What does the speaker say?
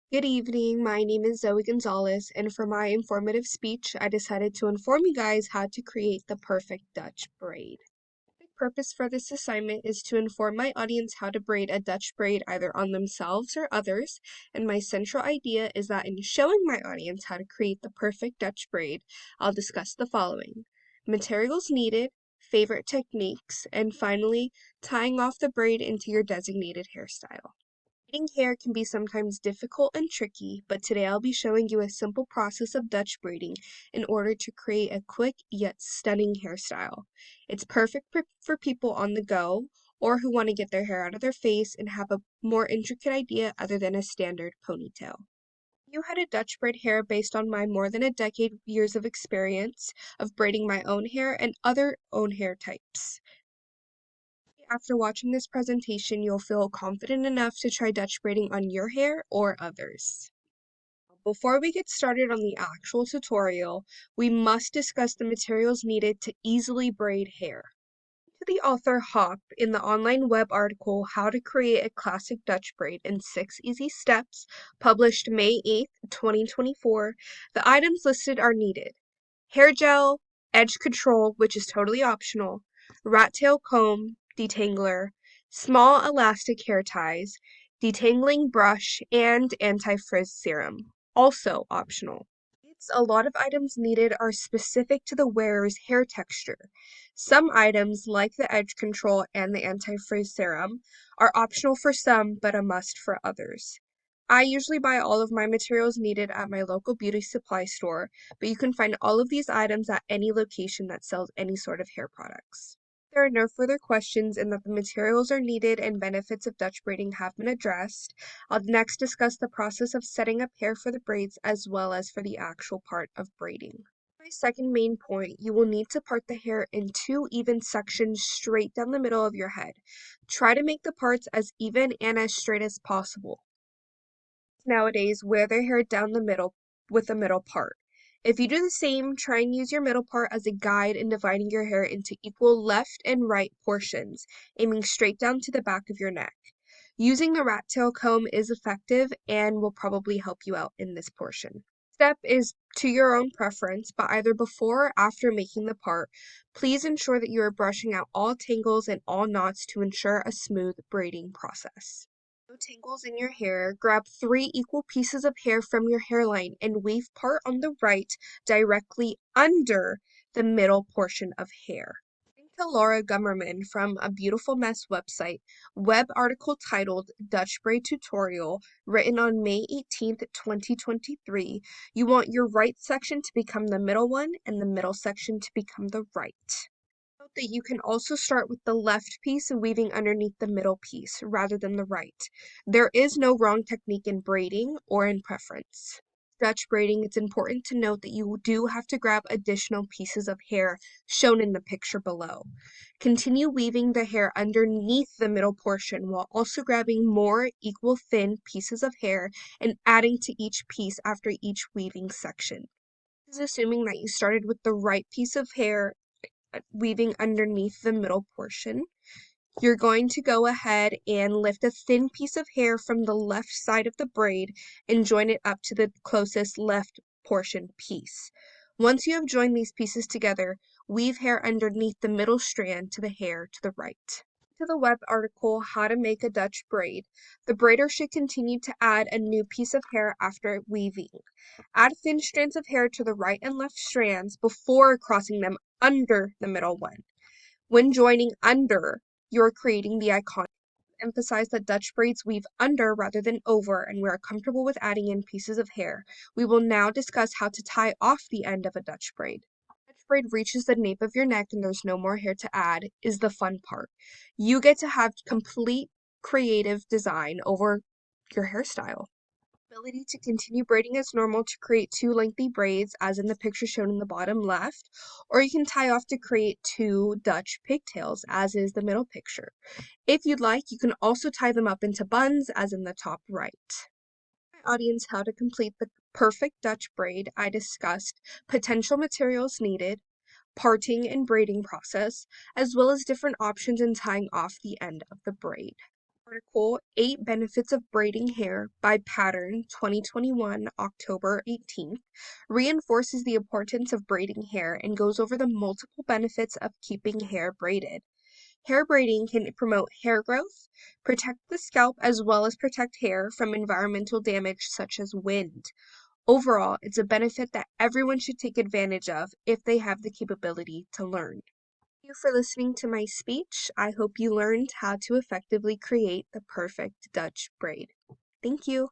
Good evening, my name is Zoe Gonzalez, and for my informative speech, I decided to inform you guys how to create the perfect Dutch braid. The purpose for this assignment is to inform my audience how to braid a Dutch braid either on themselves or others, and my central idea is that in showing my audience how to create the perfect Dutch braid, I'll discuss the following: materials needed, favorite techniques, and finally, tying off the braid into your designated hairstyle. Braiding hair can be sometimes difficult and tricky, but today I'll be showing you a simple process of Dutch braiding in order to create a quick yet stunning hairstyle. It's perfect for people on the go or who want to get their hair out of their face and have a more intricate idea other than a standard ponytail. You had a Dutch braid hair based on my more than a decade years of experience of braiding my own hair and other own hair types. After watching this presentation, you'll feel confident enough to try Dutch braiding on your hair or others. Before we get started on the actual tutorial, we must discuss the materials needed to easily braid hair. To the author Hop in the online web article How to Create a Classic Dutch Braid in 6 Easy Steps, published May 8th, 2024, the items listed are needed: hair gel, edge control, which is totally optional, rat tail comb, detangler, small elastic hair ties, detangling brush, and anti-frizz serum, also optional. A lot of items needed are specific to the wearer's hair texture. Some items, like the edge control and the anti-frizz serum, are optional for some but a must for others. I usually buy all of my materials needed at my local beauty supply store, but you can find all of these items at any location that sells any sort of hair products. There are no further questions and that the materials are needed and benefits of Dutch braiding have been addressed. I'll next discuss the process of setting up hair for the braids as well as for the actual part of braiding. My second main point, you will need to part the hair in 2 even sections straight down the middle of your head. Try to make the parts as even and as straight as possible. Nowadays wear their hair down the middle with the middle part. If you do the same, try and use your middle part as a guide in dividing your hair into equal left and right portions, aiming straight down to the back of your neck. Using the rat tail comb is effective and will probably help you out in this portion. Step is to your own preference, but either before or after making the part, please ensure that you are brushing out all tangles and all knots to ensure a smooth braiding process. No tangles in your hair, grab 3 equal pieces of hair from your hairline and weave part on the right directly under the middle portion of hair. According to Laura Gummerman from A Beautiful Mess website, web article titled Dutch Braid Tutorial, written on May 18th, 2023, you want your right section to become the middle one and the middle section to become the right. Note that you can also start with the left piece and weaving underneath the middle piece rather than the right. There is no wrong technique in braiding or in preference. Dutch braiding, it's important to note that you do have to grab additional pieces of hair shown in the picture below. Continue weaving the hair underneath the middle portion while also grabbing more equal thin pieces of hair and adding to each piece after each weaving section. This is assuming that you started with the right piece of hair weaving underneath the middle portion. You're going to go ahead and lift a thin piece of hair from the left side of the braid and join it up to the closest left portion piece. Once you have joined these pieces together, weave hair underneath the middle strand to the hair to the right. To the web article How to Make a Dutch Braid, the braider should continue to add a new piece of hair after weaving. Add thin strands of hair to the right and left strands before crossing them under the middle one. When joining under, you're creating the iconic. Emphasize that Dutch braids weave under rather than over, and we are comfortable with adding in pieces of hair. We will now discuss how to tie off the end of a Dutch braid. Dutch braid reaches the nape of your neck and there's no more hair to add is the fun part. You get to have complete creative design over your hairstyle. Ability to continue braiding as normal to create 2 lengthy braids as in the picture shown in the bottom left, or you can tie off to create 2 Dutch pigtails as is the middle picture. If you'd like, you can also tie them up into buns as in the top right. My audience how to complete the perfect Dutch braid, I discussed potential materials needed, parting and braiding process, as well as different options in tying off the end of the braid. Article 8 Benefits of Braiding Hair by Pattern 2021, October 18th, reinforces the importance of braiding hair and goes over the multiple benefits of keeping hair braided. Hair braiding can promote hair growth, protect the scalp, as well as protect hair from environmental damage such as wind. Overall, it's a benefit that everyone should take advantage of if they have the capability to learn. Thank you for listening to my speech. I hope you learned how to effectively create the perfect Dutch braid. Thank you.